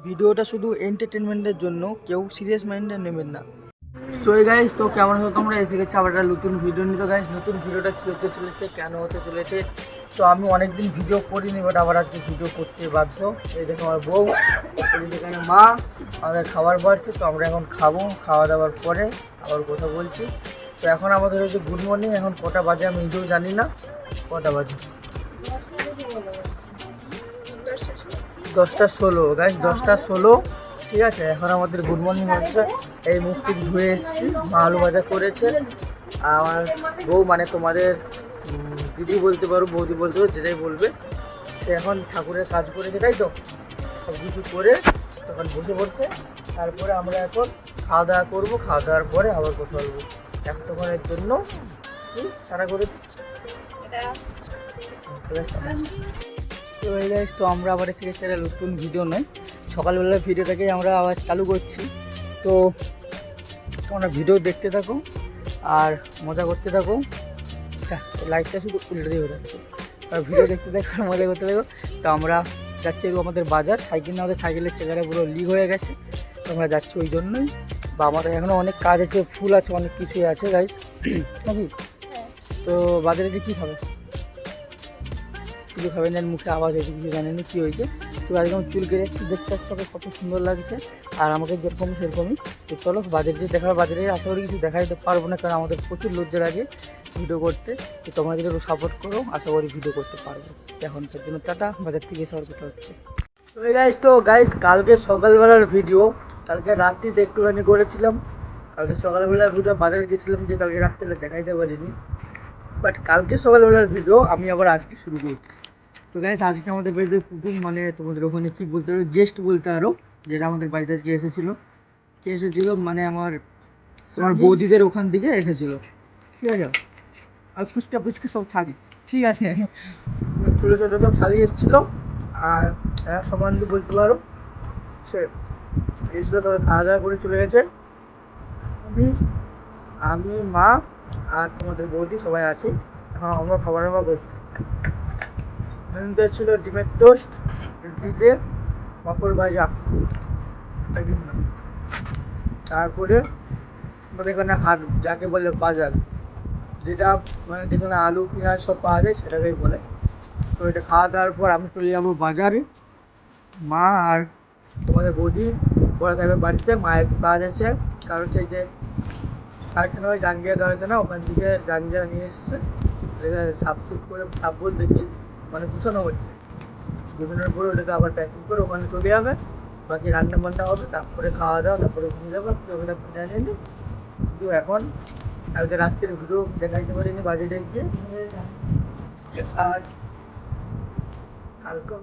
ভিডিওটা শুধু এন্টারটেনমেন্টের জন্য, কেউ সিরিয়াস মাইন্ডে নেবেন না। সো গাইস, তো কেমন আছো তোমরা? এসে গেছে আবার একটা নতুন ভিডিও নিয়ে। তো গাইস, নতুন ভিডিওটা কী হতে চলেছে, কেন হতে চলেছে, তো আমি অনেকদিন ভিডিও করিনি, বাট আবার আজকে ভিডিও করতে বাধ্য। এই দেখো আমার বউ, এখানে মা আমাদের খাবার বাড়ছে, তো আমরা এখন খাবো। খাওয়া দাওয়ার পরে আবার কথা বলছি। তো এখন আমাদের হচ্ছে গুড মর্নিং। এখন কটা বাজে আমি নিজেও জানি না কটা বাজে। 10:16 গাইস, 10:16। ঠিক আছে, এখন আমাদের গুড মর্নিং হচ্ছে। এই মুখটি ধুয়ে এসেছি, মা আলু ভাজা করেছে। আমার বউ মানে তোমাদের দিদি বলতে পারো, বৌদি বলতে পারো, যেটাই বলবে, সে এখন ঠাকুরের কাজ করেছে, তাই তো সব কিছু করে তখন বসে পড়ছে। তারপরে আমরা এখন খাওয়া দাওয়া করবো, খাওয়া দাওয়ার পরে আবার কথা বলবো। এতক্ষণের জন্য কি সারা করে তো এই গাইস, তো আমরা আবার এসে গেছি একটা নতুন ভিডিও নয়, সকালবেলার ভিডিওটাকেই আমরা আবার চালু করছি। তো তোমরা ভিডিও দেখতে থাকো আর মজা করতে থাকো। লাইটটা শুধু উল্টে দিয়ে যাচ্ছে, আর ভিডিও দেখতে থাকো আর মজা করতে থাকো। তো আমরা যাচ্ছি আমাদের বাজার। সাইকেল না, আমাদের সাইকেলের চেকারে পুরো লিক হয়ে গেছে, তো আমরা যাচ্ছি ওই জন্যই। বা আমাদের এখনও অনেক কাজ আছে, ফুল আছে, অনেক কিছুই আছে গাইস নাকি। তো বাজারে যে কী খাবে, কিছু খাবেন, মুখে আওয়াজ হয়েছে, কিছু জানেনি কী হয়েছে। তো একদম চুল কেটে দেখতে একটা কত সুন্দর লাগছে, আর আমাকে যেরকম সেরকমই। তো চলো বাজারে যে দেখাবে, বাজারে আশা করি কিছু দেখাইতে পারবো না, কারণ আমাদের প্রচুর লজ্জা লাগে ভিডিও করতে। তো তোমরা যদি একটু সাপোর্ট করো, আশা করি ভিডিও করতে পারবো। এখন তার জন্য টাটা, বাজার থেকে সবার কথা হচ্ছে। তো গাইস, কালকে সকালবেলার ভিডিও কালকে রাত্রিতে একটুখানি করেছিলাম। কালকে সকালবেলার ভিডিও বাজারে গেছিলাম, যে কালকে রাত্রিতে দেখাইতে পারিনি, বাট কালকে সকালবেলার ভিডিও আমি আবার আজকে শুরু করছি। তো গাইস, আজকে আমাদের বাড়িতে কুটুম, মানে তোমাদের ওখানে কী বলতে পারো, গেস্ট বলতে আরও, যেটা আমাদের বাড়িতে আজকে এসেছিলো। কে এসেছিলো মানে আমার বৌদিদের ওখান থেকে এসেছিলো। ঠিক আছে, আর ফুচকা ফুচকা সব থাকি, ঠিক আছে, ছোটো ছোটো সব থালি এসেছিলো। আর সম্বন্ধ বলতে পারো, সে এসেছিলো, তবে খাওয়া দাওয়া করে চলে গেছে। আমি মা আর তোমাদের বৌদি সবাই আছি। এখন আমরা খাবার দাবার করছি। ছিল ডিমের টোস্ট, দিতে পাঁপড় ভাজা, তারপরে আমাদের এখানে হাট, যাকে বলে বাজার, যেটা মানে যেখানে আলু পেঁয়াজ সব পাওয়া যায় সেটাকেই বলে। তো এটা খাওয়া দাওয়ার পর আমি চলে যাবো বাজারে। মা আর তোমাদের বৌদি পরে থাকবে বাড়িতে। মায়ের কাজ আছে, কারণ সেই যে কারখানা হয় জাঙ্গিয়া দাঁড়াতে না, ওখান থেকে জাঙ্গিয়া নিয়ে এসছে, সাপ সুপ করে সাপ বল দেখি মানে গুছানো হচ্ছে, দুজনের পরে ওটাকে আবার প্যাকিং করে ওখানে চলে যাবে। বাকি রান্না বান্না হবে, তারপরে খাওয়া দাওয়া, তারপরে ঘুমিয়ে যাবো। ওখানে জানিয়ে নিই শুধু এখন কালকে রাত্রের ভিডিও দেখাইতে পারিনি বাজেটে গিয়ে। আর কালকে